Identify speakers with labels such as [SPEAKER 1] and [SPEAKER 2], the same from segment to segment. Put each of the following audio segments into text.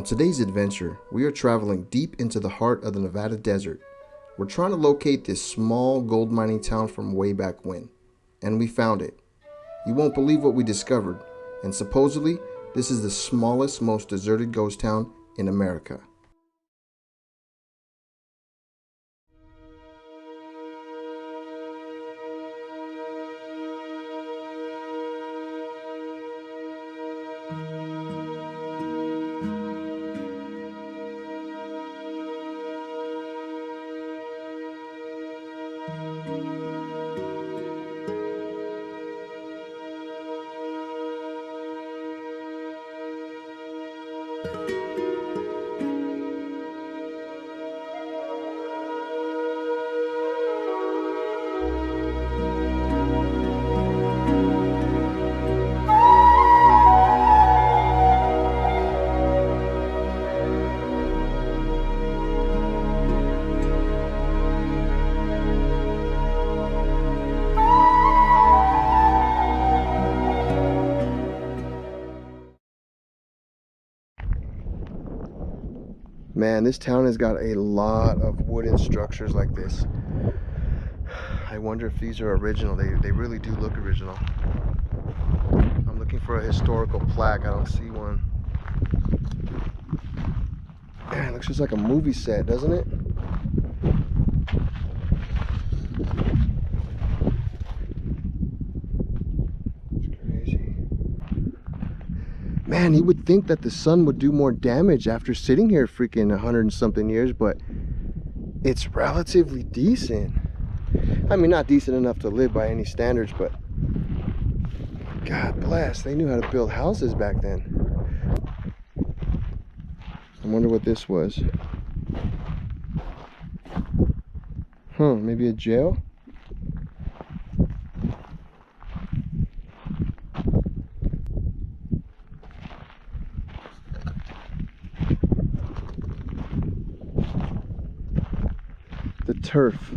[SPEAKER 1] On today's adventure, we are traveling deep into the heart of the Nevada desert. We're trying to locate this small gold mining town from way back when, and we found it. You won't believe what we discovered, and supposedly, this is the smallest, most deserted ghost town in America. Man, this town has got a lot of wooden structures like this. I wonder if these are original. They really do look original. I'm looking for a historical plaque. I don't see one. Man, it looks just like a movie set, doesn't it? Man, you would think that the sun would do more damage after sitting here freaking 100 and something years, but it's relatively decent. I mean, not decent enough to live by any standards, but God bless, they knew how to build houses back then. I wonder what this was. Maybe a jail? The turf.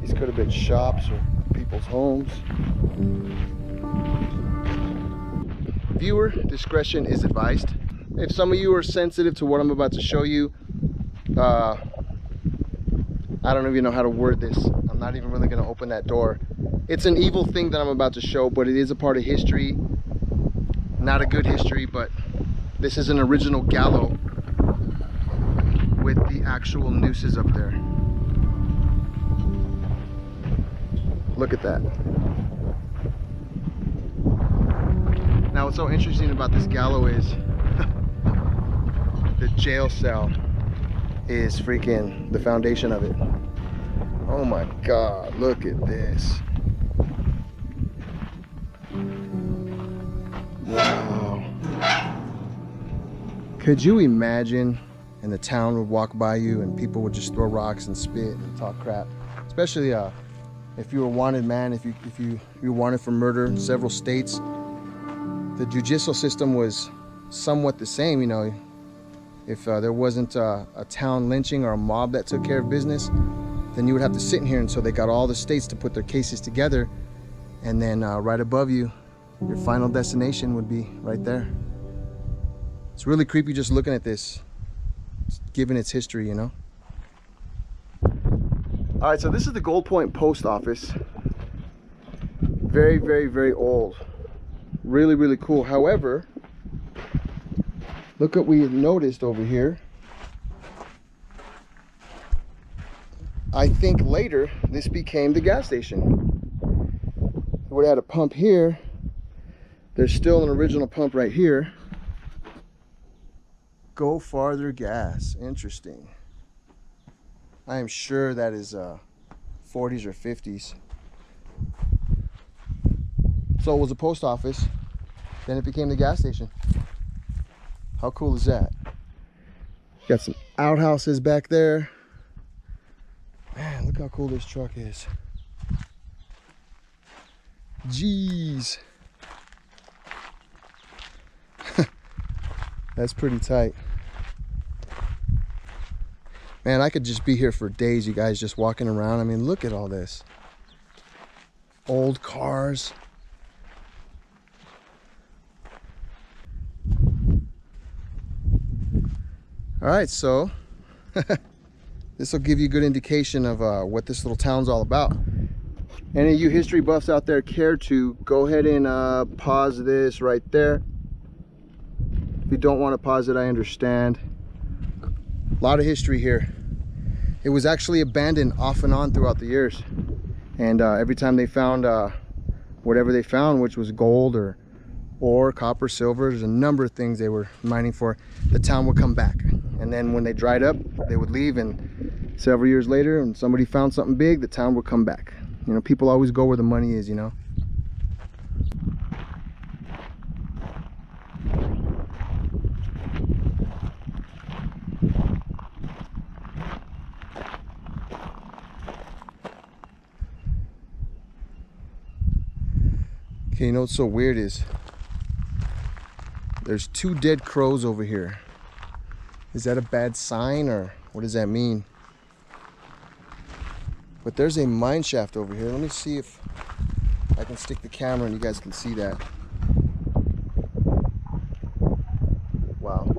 [SPEAKER 1] These could have been shops or people's homes. Viewer discretion is advised. If some of you are sensitive to what I'm about to show you, I don't even know how to word this. I'm not even really going to open that door. It's an evil thing that I'm about to show, but it is a part of history. Not a good history, but this is an original gallows with the actual nooses up there. Look at that. Now what's so interesting about this gallows is the jail cell is freaking the foundation of it. Oh my God, look at this. Wow. Could you imagine, and the town would walk by you and people would just throw rocks and spit and talk crap, especially if you were wanted, man, if you were wanted for murder in several states. The judicial system was somewhat the same, you know. If there wasn't a town lynching or a mob that took care of business, then you would have to sit in here until they got all the states to put their cases together, and then right above you, your final destination would be right there. It's really creepy just looking at this, given its history, you know. All right, so this is the Goldpoint post office. Very, very, very old. Really, really cool. However, look what we noticed over here. I think later this became the gas station. We had a pump here. There's still an original pump right here. Go farther gas. Interesting. I am sure that is 40s or 50s. So it was a post office, then it became the gas station. How cool is that? Got some outhouses back there. Man, look how cool this truck is. Jeez. That's pretty tight. Man, I could just be here for days, you guys, just walking around. I mean, look at all this. Old cars. All right, so this will give you a good indication of what this little town's all about. Any of you history buffs out there care to, go ahead and pause this right there. If you don't want to pause it, I understand. A lot of history here. It was actually abandoned off and on throughout the years. And every time they found whatever they found, which was gold or copper, silver, there's a number of things they were mining for, the town would come back. And then when they dried up, they would leave, and several years later, when somebody found something big, the town would come back. You know, people always go where the money is, you know. Okay, you know what's so weird is there's 2 dead crows over here. Is that a bad sign, or what does that mean? But there's a mine shaft over here. Let me see if I can stick the camera and you guys can see that. Wow.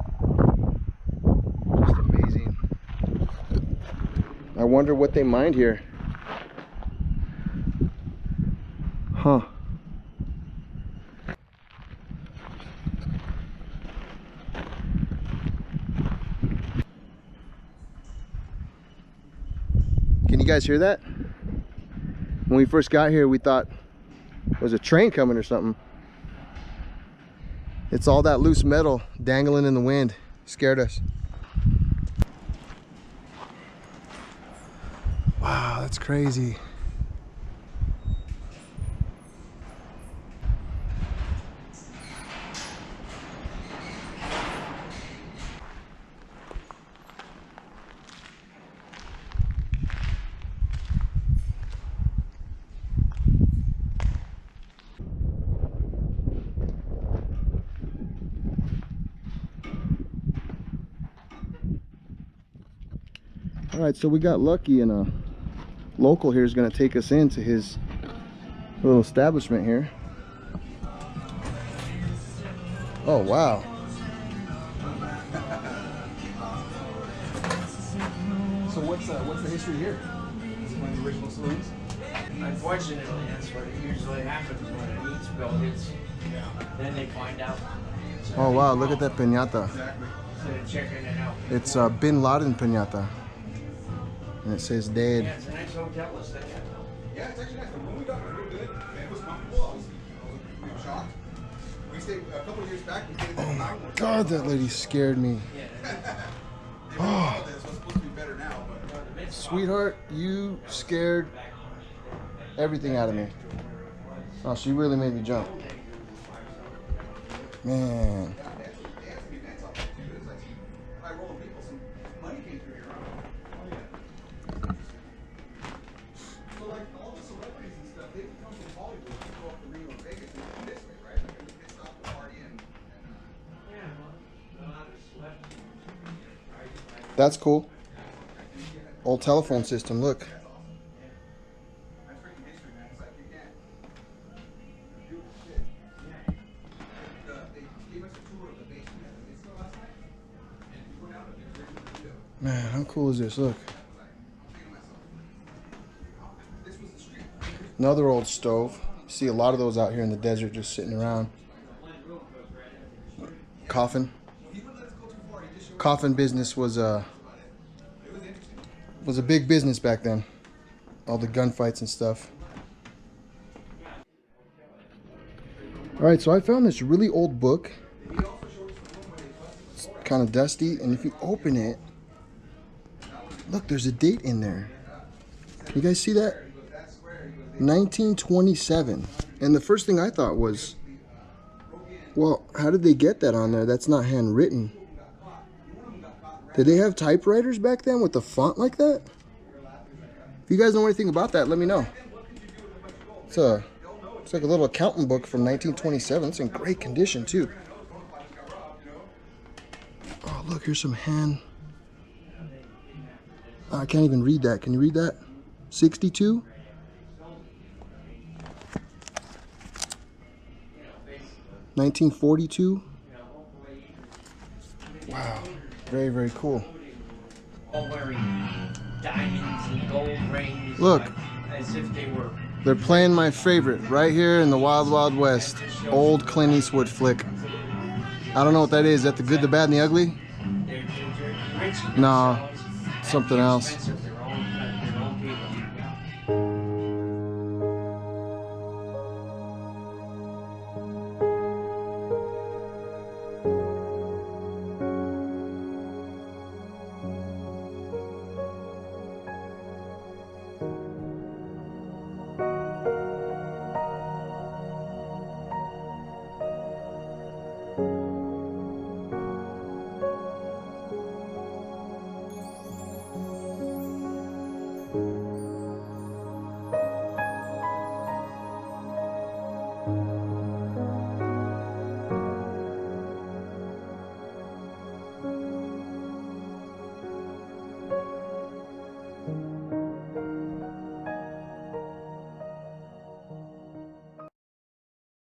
[SPEAKER 1] Just amazing. I wonder what they mined here. Huh. Can you guys hear that? When we first got here, we thought there was a train coming or something. It's all that loose metal dangling in the wind. Scared us. Wow, that's crazy. All right, so we got lucky, and a local here is going to take us into his little establishment here. Oh, wow. So what's the history here? Is it one of the original saloons?
[SPEAKER 2] Unfortunately, that's what usually happens when a heat spill hits. Then they find out.
[SPEAKER 1] Oh, wow, look at that piñata.
[SPEAKER 2] So they're checking it out.
[SPEAKER 1] It's Bin Laden piñata. And it says dead.
[SPEAKER 2] Yeah, it's a nice hotel to stay at.
[SPEAKER 3] Yeah, it's actually nice. The room we got was real good. It was comfortable. I was shocked. We stayed a couple of years back. We stayed in the mountain.
[SPEAKER 1] Oh, God, that lady scared me.
[SPEAKER 3] Oh, it's supposed to be better now, but
[SPEAKER 1] Sweetheart, you scared everything out of me. Oh, she really made me jump. Man.
[SPEAKER 3] I roll people some money came through here. So like all the celebrities and stuff, they come from Hollywood to go up to Reno and Vegas and come this way, right? Like they get stopped to party and
[SPEAKER 1] That's cool. Old telephone system, look.
[SPEAKER 3] that's freaking history, man. It's like you can't. Beautiful shit. They gave us a tour of the basement at the disco last night, and we went out and there's a window.
[SPEAKER 1] Man, how cool is this? Look.
[SPEAKER 3] This was the street.
[SPEAKER 1] Another old stove. You see a lot of those out here in the desert just sitting around. Coffin. Coffin business was a big business back then. All the gunfights and stuff. All right, so I found this really old book. It's kind of dusty, and if you open it, look, there's a date in there. You guys see that? 1927. And the first thing I thought was, well, how did they get that on there? That's not handwritten. Did they have typewriters back then with the font like that? If you guys know anything about that, let me know. It's like a little accountant book from 1927. It's in great condition too. Here's some hand. I can't even read that. Can you read that? 62? $1942? Wow. Very, very cool.
[SPEAKER 2] All wearing diamonds and gold rings.
[SPEAKER 1] Look.
[SPEAKER 2] As if they were.
[SPEAKER 1] They're playing my favorite right here in the Wild Wild West. Old Clint Eastwood flick. I don't know what that is. Is that The Good, the Bad, and the Ugly?
[SPEAKER 2] They're rich.
[SPEAKER 1] Nah, something else.
[SPEAKER 2] Expensive. They're